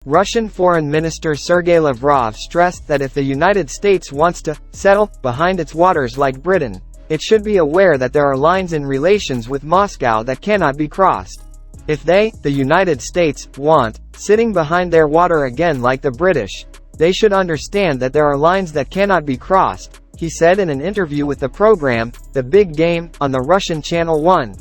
Russian Foreign Minister Sergei Lavrov stressed that if the United States wants to settle behind its waters like Britain, it should be aware that there are lines in relations with Moscow that cannot be crossed. If they, the United States, want sitting behind their water again like the British, they should understand that there are lines that cannot be crossed, he said in an interview with the program, The Big Game, on the Russian Channel 1.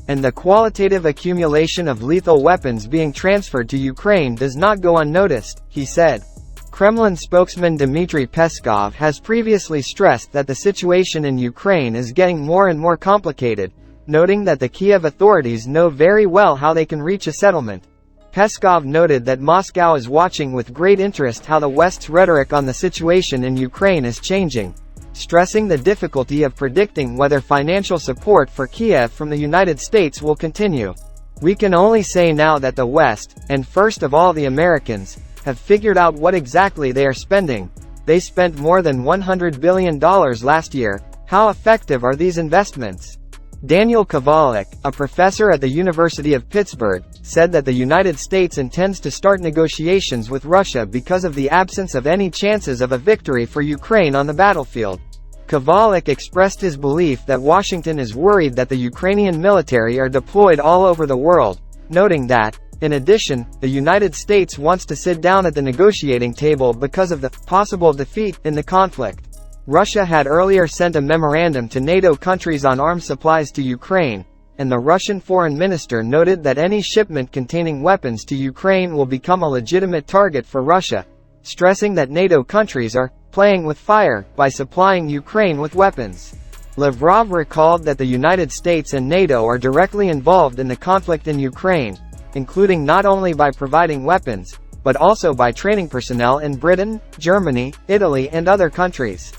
And the qualitative accumulation of lethal weapons being transferred to Ukraine does not go unnoticed, he said. Kremlin spokesman Dmitry Peskov has previously stressed that the situation in Ukraine is getting more and more complicated, noting that the Kiev authorities know very well how they can reach a settlement. Peskov noted that Moscow is watching with great interest how the West's rhetoric on the situation in Ukraine is changing, stressing the difficulty of predicting whether financial support for Kiev from the United States will continue. We can only say now that the West, and first of all the Americans, have figured out what exactly they are spending. They spent more than $100 billion last year. How effective are these investments? Daniel Kovalik, a professor at the University of Pittsburgh, said that the United States intends to start negotiations with Russia because of the absence of any chances of a victory for Ukraine on the battlefield. Kovalik expressed his belief that Washington is worried that the Ukrainian military are deployed all over the world, noting that, in addition, the United States wants to sit down at the negotiating table because of the possible defeat in the conflict. Russia had earlier sent a memorandum to NATO countries on arms supplies to Ukraine, and the Russian foreign minister noted that any shipment containing weapons to Ukraine will become a legitimate target for Russia, stressing that NATO countries are playing with fire by supplying Ukraine with weapons. Lavrov recalled that the United States and NATO are directly involved in the conflict in Ukraine, including not only by providing weapons, but also by training personnel in Britain, Germany, Italy and other countries.